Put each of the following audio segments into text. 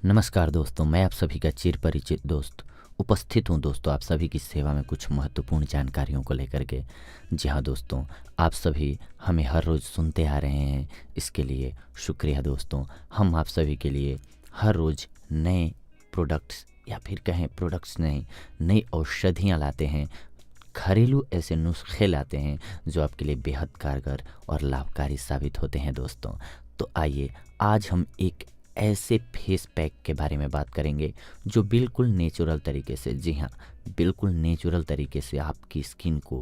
नमस्कार दोस्तों, मैं आप सभी का चिर परिचित दोस्त उपस्थित हूँ दोस्तों आप सभी की सेवा में कुछ महत्वपूर्ण जानकारियों को लेकर के। जी हाँ दोस्तों, आप सभी हमें हर रोज़ सुनते आ रहे हैं, इसके लिए शुक्रिया दोस्तों। हम आप सभी के लिए हर रोज़ नए प्रोडक्ट्स या फिर कहें प्रोडक्ट्स नहीं, नई औषधियाँ लाते हैं, घरेलू ऐसे नुस्खे लाते हैं जो आपके लिए बेहद कारगर और लाभकारी साबित होते हैं दोस्तों। तो आइए आज हम एक ऐसे फेस पैक के बारे में बात करेंगे जो बिल्कुल नेचुरल तरीके से, जी हाँ, बिल्कुल नेचुरल तरीके से आपकी स्किन को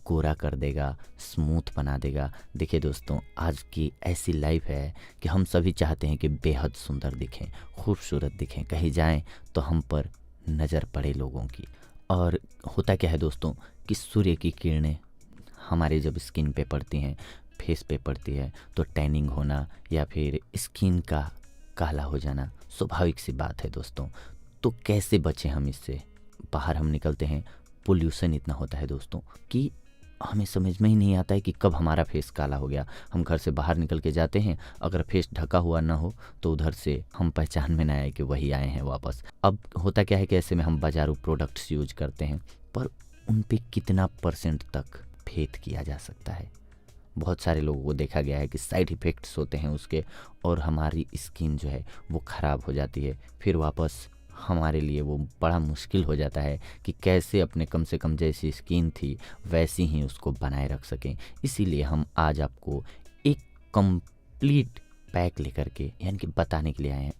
गोरा कर देगा, स्मूथ बना देगा। देखिए दोस्तों, आज की ऐसी लाइफ है कि हम सभी चाहते हैं कि बेहद सुंदर दिखें, खूबसूरत दिखें, कहीं जाएं तो हम पर नज़र पड़े लोगों की। और होता क्या है दोस्तों कि सूर्य की किरणें हमारे जब स्किन पे पड़ती हैं, फेस पे पड़ती है, तो टैनिंग होना या फिर स्किन का काला हो जाना स्वाभाविक सी बात है दोस्तों। तो कैसे बचें हम इससे? बाहर हम निकलते हैं, पोल्यूशन इतना होता है दोस्तों कि हमें समझ में ही नहीं आता है कि कब हमारा फेस काला हो गया। हम घर से बाहर निकल के जाते हैं, अगर फेस ढका हुआ ना हो तो उधर से हम पहचान में ना आए कि वही आए हैं वापस। अब होता क्या है कि ऐसे में हम बाजारू प्रोडक्ट्स यूज करते हैं, पर उन पे कितना परसेंट तक फेथ किया जा सकता है? बहुत सारे लोगों को देखा गया है कि साइड इफ़ेक्ट्स होते हैं उसके, और हमारी स्किन जो है वो ख़राब हो जाती है। फिर वापस हमारे लिए वो बड़ा मुश्किल हो जाता है कि कैसे अपने कम से कम जैसी स्किन थी वैसी ही उसको बनाए रख सकें। इसीलिए हम आज आपको एक कंप्लीट पैक लेकर के यानी कि बताने के लिए आए हैं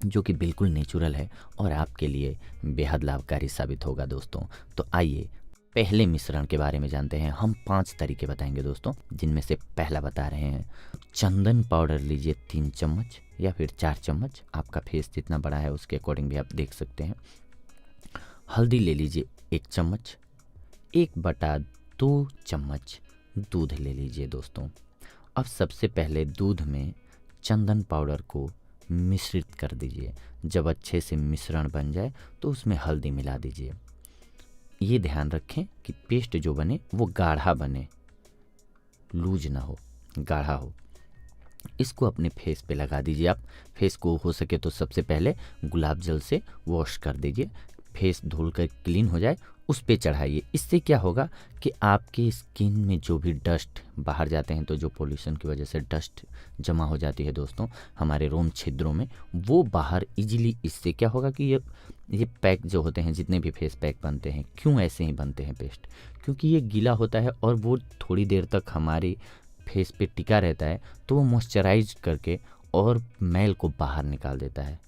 जो कि बिल्कुल नेचुरल है और आपके लिए बेहद लाभकारी साबित होगा दोस्तों। तो आइए पहले मिश्रण के बारे में जानते हैं। हम 5 तरीके बताएंगे दोस्तों, जिनमें से पहला बता रहे हैं, चंदन पाउडर लीजिए 3 चम्मच या फिर 4 चम्मच, आपका फेस जितना बड़ा है उसके अकॉर्डिंग भी आप देख सकते हैं। हल्दी ले लीजिए 1 चम्मच, 1/2 चम्मच दूध ले लीजिए दोस्तों। अब सबसे पहले दूध में चंदन पाउडर को मिश्रित कर दीजिए। जब अच्छे से मिश्रण बन जाए तो उसमें हल्दी मिला दीजिए। ये ध्यान रखें कि पेस्ट जो बने वो गाढ़ा बने, लूज ना हो, गाढ़ा हो। इसको अपने फेस पे लगा दीजिए। आप फेस को हो सके तो सबसे पहले गुलाब जल से वॉश कर दीजिए, फेस धुल कर क्लीन हो जाए, उस पे चढ़ाइए। इससे क्या होगा कि आपकी स्किन में जो भी डस्ट बाहर जाते हैं, तो जो पोल्यूशन की वजह से डस्ट जमा हो जाती है दोस्तों हमारे रोम छिद्रों में, वो बाहर इजीली, इससे क्या होगा कि ये पैक जो होते हैं, जितने भी फेस पैक बनते हैं, क्यों ऐसे ही बनते हैं पेस्ट, क्योंकि ये गीला होता है और वो थोड़ी देर तक हमारी फेस पे टिका रहता है, तो वो मॉइस्चराइज करके और मैल को बाहर निकाल देता है।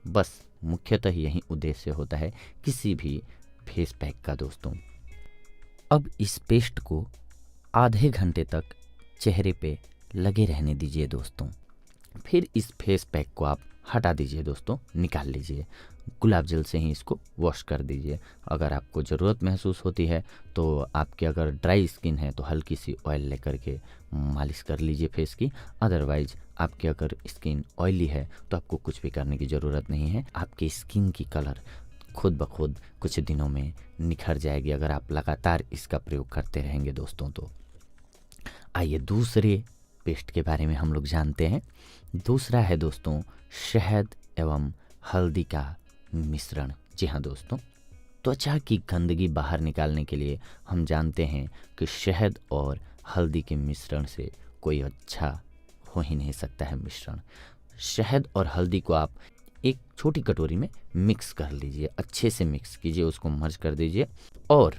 बस मुख्यतः यही उद्देश्य होता है किसी भी फेस पैक का दोस्तों। अब इस पेस्ट को आधे घंटे तक चेहरे पे लगे रहने दीजिए दोस्तों। फिर इस फेस पैक को आप हटा दीजिए दोस्तों, निकाल लीजिए। गुलाब जल से ही इसको वॉश कर दीजिए। अगर आपको ज़रूरत महसूस होती है तो आपकी अगर ड्राई स्किन है तो हल्की सी ऑयल लेकर के मालिश कर लीजिए फेस की। अदरवाइज आपकी अगर स्किन ऑयली है तो आपको कुछ भी करने की ज़रूरत नहीं है। आपकी स्किन की कलर खुद ब खुद कुछ दिनों में निखर जाएगी अगर आप लगातार इसका प्रयोग करते रहेंगे दोस्तों। तो आइए दूसरे पेस्ट के बारे में हम लोग जानते हैं। दूसरा है दोस्तों शहद एवं हल्दी का मिश्रण। जी हाँ दोस्तों, त्वचा की गंदगी बाहर निकालने के लिए हम जानते हैं कि शहद और हल्दी के मिश्रण से कोई अच्छा हो ही नहीं सकता है मिश्रण। शहद और हल्दी को आप एक छोटी कटोरी में मिक्स कर लीजिए, अच्छे से मिक्स कीजिए, उसको मर्ज कर दीजिए। और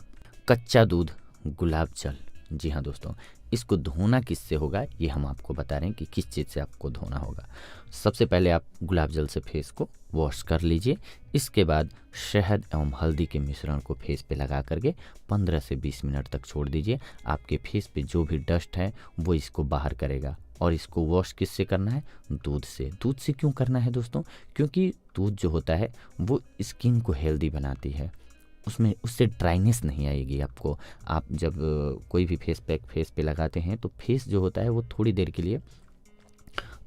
कच्चा दूध, गुलाब जल, जी हाँ दोस्तों, इसको धोना किससे होगा ये हम आपको बता रहे हैं कि किस चीज़ से आपको धोना होगा। सबसे पहले आप गुलाब जल से फेस को वॉश कर लीजिए। इसके बाद शहद एवं हल्दी के मिश्रण को फेस पे लगा करके 15 से 20 मिनट तक छोड़ दीजिए। आपके फेस पे जो भी डस्ट है वो इसको बाहर करेगा। और इसको वॉश किससे करना है? दूध से। दूध से क्यों करना है दोस्तों? क्योंकि दूध जो होता है वो स्किन को हेल्दी बनाती है, उसमें उससे ड्राइनेस नहीं आएगी आपको। आप जब कोई भी फेस पैक फेस पे लगाते हैं तो फेस जो होता है वो थोड़ी देर के लिए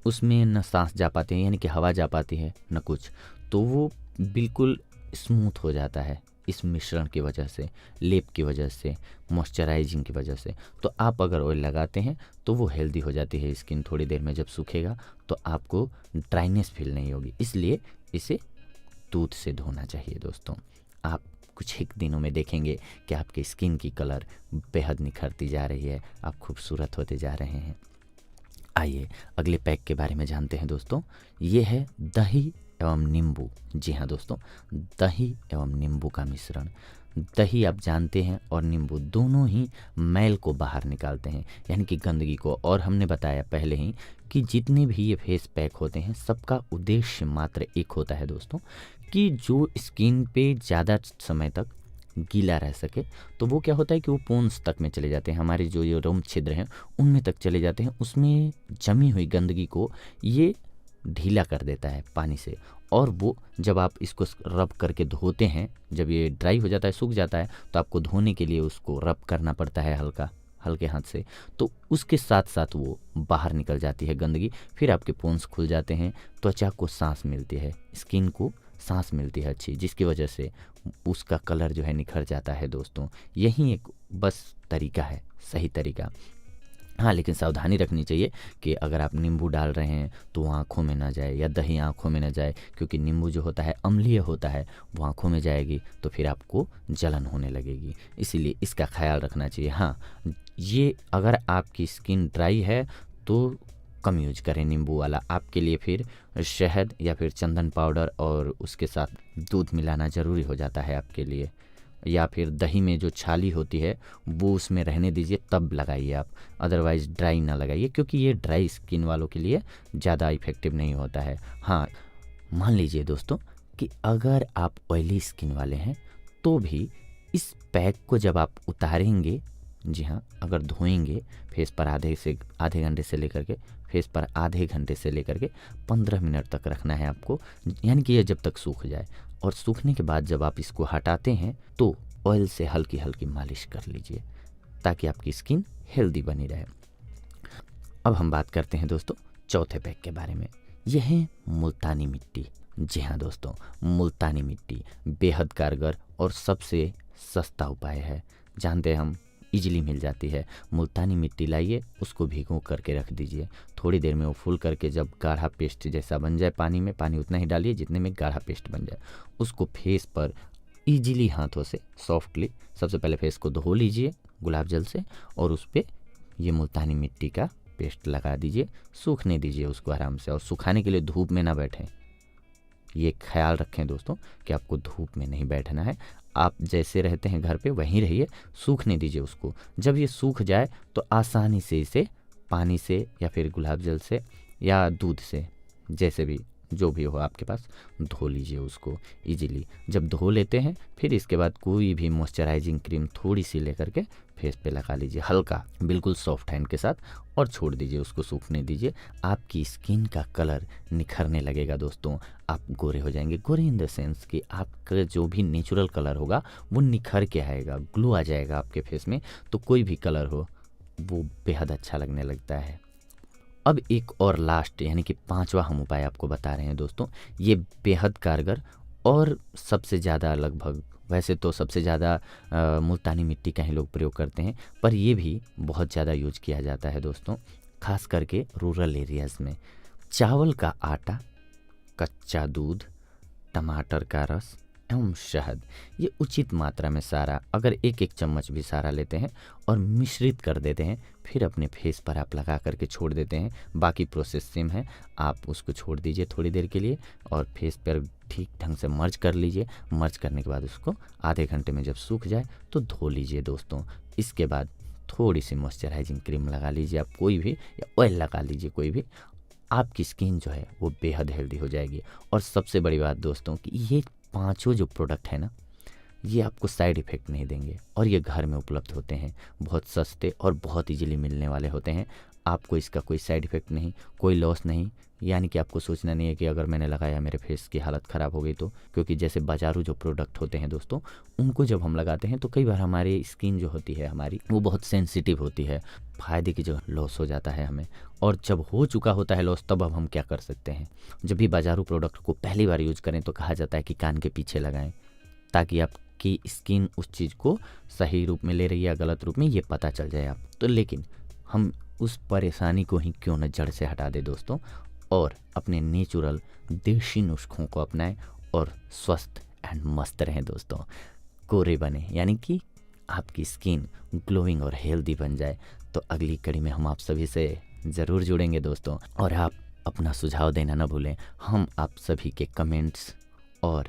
उसमें न सांस जा पाते हैं, यानी कि हवा जा पाती है न कुछ, तो वो बिल्कुल स्मूथ हो जाता है। इस मिश्रण की वजह से, लेप की वजह से, मॉइस्चराइजिंग की वजह से। तो आप अगर ऑयल लगाते हैं तो वो हेल्दी हो जाती है स्किन। थोड़ी देर में जब सूखेगा तो आपको ड्राइनेस फील नहीं होगी, इसलिए इसे दूध से धोना चाहिए दोस्तों। आप कुछ ही दिनों में देखेंगे कि आपकी स्किन की कलर बेहद निखरती जा रही है, आप खूबसूरत होते जा रहे हैं। आइए अगले पैक के बारे में जानते हैं दोस्तों। ये है दही एवं नींबू। जी हाँ दोस्तों, दही एवं नींबू का मिश्रण। दही आप जानते हैं और नींबू दोनों ही मैल को बाहर निकालते हैं, यानी कि गंदगी को। और हमने बताया पहले ही कि जितने भी ये फेस पैक होते हैं सबका उद्देश्य मात्र एक होता है दोस्तों, कि जो स्किन पे ज़्यादा समय तक गीला रह सके। तो वो क्या होता है कि वो पोन्स तक में चले जाते हैं, हमारे जो ये रोम छिद्र हैं उनमें तक चले जाते हैं। उसमें जमी हुई गंदगी को ये ढीला कर देता है पानी से। और वो जब आप इसको रब करके धोते हैं, जब ये ड्राई हो जाता है, सूख जाता है, तो आपको धोने के लिए उसको रब करना पड़ता है हल्के हाथ से। तो उसके साथ साथ वो बाहर निकल जाती है गंदगी। फिर आपके पोन्स खुल जाते हैं, त्वचा को सांस मिलती है, स्किन को सांस मिलती है अच्छी, जिसकी वजह से उसका कलर जो है निखर जाता है दोस्तों। यही एक बस तरीका है, सही तरीका। हाँ, लेकिन सावधानी रखनी चाहिए कि अगर आप नींबू डाल रहे हैं तो वो आँखों में ना जाए, या दही आँखों में ना जाए, क्योंकि नींबू जो होता है अम्लीय होता है, वो आँखों में जाएगी तो फिर आपको जलन होने लगेगी। इसीलिए इसका ख्याल रखना चाहिए। हाँ, ये अगर आपकी स्किन ड्राई है तो कम यूज करें नींबू वाला। आपके लिए फिर शहद या फिर चंदन पाउडर और उसके साथ दूध मिलाना ज़रूरी हो जाता है आपके लिए। या फिर दही में जो छाली होती है वो उसमें रहने दीजिए, तब लगाइए आप। अदरवाइज़ ड्राई ना लगाइए, क्योंकि ये ड्राई स्किन वालों के लिए ज़्यादा इफ़ेक्टिव नहीं होता है। हाँ, मान लीजिए दोस्तों कि अगर आप ऑयली स्किन वाले हैं तो भी इस पैक को जब आप उतारेंगे, जी हाँ, अगर धोएंगे फेस पर आधे घंटे से लेकर के फेस पर आधे घंटे से लेकर के 15 मिनट तक रखना है आपको, यानी कि ये जब तक सूख जाए। और सूखने के बाद जब आप इसको हटाते हैं तो ऑयल से हल्की हल्की मालिश कर लीजिए, ताकि आपकी स्किन हेल्दी बनी रहे। अब हम बात करते हैं दोस्तों चौथे पैक के बारे में। यह है मुल्तानी मिट्टी। जी हाँ दोस्तों, मुल्तानी मिट्टी बेहद कारगर और सबसे सस्ता उपाय है। जानते हैं हम, इजीली मिल जाती है। मुल्तानी मिट्टी लाइए, उसको भिगो करके रख दीजिए। थोड़ी देर में वो फूल करके जब गाढ़ा पेस्ट जैसा बन जाए, पानी उतना ही डालिए जितने में गाढ़ा पेस्ट बन जाए। उसको फेस पर इजीली हाथों से सॉफ्टली सबसे पहले फेस को धो लीजिए गुलाब जल से, और उस पर ये मुल्तानी मिट्टी का पेस्ट लगा दीजिए। सूखने दीजिए उसको आराम से, और सुखाने के लिए धूप में ना बैठें। ये ख्याल रखें दोस्तों कि आपको धूप में नहीं बैठना है। आप जैसे रहते हैं घर पे वहीं रहिए, सूखने दीजिए उसको। जब ये सूख जाए तो आसानी से इसे पानी से या फिर गुलाब जल से या दूध से, जैसे भी जो भी हो आपके पास, धो लीजिए उसको इजीली। जब धो लेते हैं फिर इसके बाद कोई भी मॉइस्चराइजिंग क्रीम थोड़ी सी लेकर के फेस पे लगा लीजिए, हल्का, बिल्कुल सॉफ्ट हैंड के साथ, और छोड़ दीजिए उसको सूखने दीजिए। आपकी स्किन का कलर निखरने लगेगा दोस्तों। आप गोरे हो जाएंगे। गोरे इन द सेंस कि आपका जो भी नेचुरल कलर होगा वो निखर के आएगा, ग्लो आ जाएगा आपके फेस में। तो कोई भी कलर हो वो बेहद अच्छा लगने लगता है। अब एक और लास्ट यानी कि 5वां हम उपाय आपको बता रहे हैं दोस्तों। ये बेहद कारगर और सबसे ज़्यादा, लगभग वैसे तो सबसे ज़्यादा मुल्तानी मिट्टी का ही लोग प्रयोग करते हैं, पर ये भी बहुत ज़्यादा यूज किया जाता है दोस्तों, खास करके रूरल एरियाज़ में। चावल का आटा, कच्चा दूध, टमाटर का रस एवं शहद, ये उचित मात्रा में सारा, अगर एक एक चम्मच भी सारा लेते हैं और मिश्रित कर देते हैं, फिर अपने फेस पर आप लगा करके छोड़ देते हैं। बाकी प्रोसेस सेम है। आप उसको छोड़ दीजिए थोड़ी देर के लिए और फेस पर ठीक ढंग से मर्ज कर लीजिए। मर्ज करने के बाद उसको आधे घंटे में जब सूख जाए तो धो लीजिए दोस्तों। इसके बाद थोड़ी सी मॉइस्चराइजिंग क्रीम लगा लीजिए आप, कोई भी, या ऑयल लगा लीजिए कोई भी। आपकी स्किन जो है वो बेहद हेल्दी हो जाएगी। और सबसे बड़ी बात दोस्तों कि ये 5 जो प्रोडक्ट है ना, ये आपको साइड इफ़ेक्ट नहीं देंगे, और ये घर में उपलब्ध होते हैं, बहुत सस्ते और बहुत इजीली मिलने वाले होते हैं। आपको इसका कोई साइड इफ़ेक्ट नहीं, कोई लॉस नहीं, यानी कि आपको सोचना नहीं है कि अगर मैंने लगाया मेरे फेस की हालत ख़राब हो गई तो। क्योंकि जैसे बाजारू जो प्रोडक्ट होते हैं दोस्तों, उनको जब हम लगाते हैं तो कई बार हमारी स्किन जो होती है हमारी, वो बहुत सेंसिटिव होती है, फ़ायदे की जगह लॉस हो जाता है हमें। और जब हो चुका होता है लॉस, तब अब हम क्या कर सकते हैं। जब भी बाजारू प्रोडक्ट को पहली बार यूज करें तो कहा जाता है कि कान के पीछे लगाएं, ताकि आप आपकी स्किन उस चीज़ को सही रूप में ले रही है या गलत रूप में, ये पता चल जाए आप तो। लेकिन हम उस परेशानी को ही क्यों न जड़ से हटा दे दोस्तों, और अपने नेचुरल देसी नुस्खों को अपनाएं और स्वस्थ एंड मस्त रहें दोस्तों, गोरे बने, यानी कि आपकी स्किन ग्लोइंग और हेल्दी बन जाए। तो अगली कड़ी में हम आप सभी से ज़रूर जुड़ेंगे दोस्तों, और आप अपना सुझाव देना ना भूलें। हम आप सभी के कमेंट्स और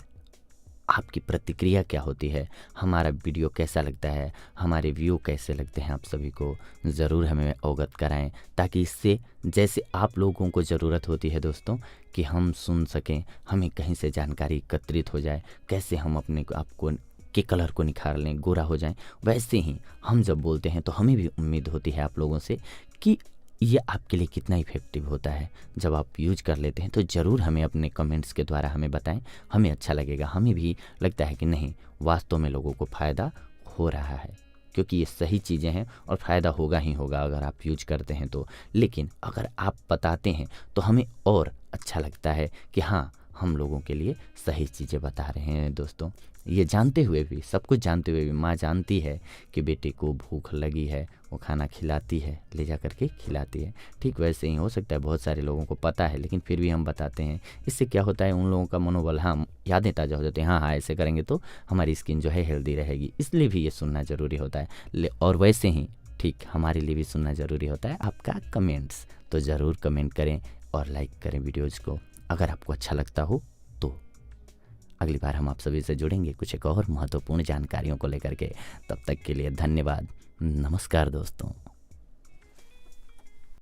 आपकी प्रतिक्रिया क्या होती है, हमारा वीडियो कैसा लगता है, हमारे व्यू कैसे लगते हैं, आप सभी को ज़रूर हमें अवगत कराएं, ताकि इससे जैसे आप लोगों को ज़रूरत होती है दोस्तों कि हम सुन सकें, हमें कहीं से जानकारी एकत्रित हो जाए, कैसे हम अपने आपको के कलर को निखार लें, गोरा हो जाएं, वैसे ही हम जब बोलते हैं तो हमें भी उम्मीद होती है आप लोगों से कि ये आपके लिए कितना इफ़ेक्टिव होता है। जब आप यूज कर लेते हैं तो ज़रूर हमें अपने कमेंट्स के द्वारा हमें बताएं, हमें अच्छा लगेगा, हमें भी लगता है कि नहीं वास्तव में लोगों को फ़ायदा हो रहा है, क्योंकि ये सही चीज़ें हैं और फ़ायदा होगा ही होगा अगर आप यूज करते हैं तो। लेकिन अगर आप बताते हैं तो हमें और अच्छा लगता है कि हाँ, हम लोगों के लिए सही चीज़ें बता रहे हैं दोस्तों। ये जानते हुए भी, सब कुछ जानते हुए भी, माँ जानती है कि बेटे को भूख लगी है, वो खाना खिलाती है, ले जा करके खिलाती है। ठीक वैसे ही हो सकता है बहुत सारे लोगों को पता है लेकिन फिर भी हम बताते हैं। इससे क्या होता है, उन लोगों का मनोबल, हाँ, यादें ताज़ा हो जाती हैं, हाँ हाँ ऐसे करेंगे तो हमारी स्किन जो है हेल्दी रहेगी, इसलिए भी ये सुनना ज़रूरी होता है। और वैसे ही ठीक हमारे लिए भी सुनना ज़रूरी होता है आपका कमेंट्स। तो ज़रूर कमेंट करें और लाइक करें वीडियोज़ को अगर आपको अच्छा लगता हो तो। अगली बार हम आप सभी से जुड़ेंगे कुछ एक और महत्वपूर्ण जानकारियों को लेकर के। तब तक के लिए धन्यवाद। नमस्कार दोस्तों।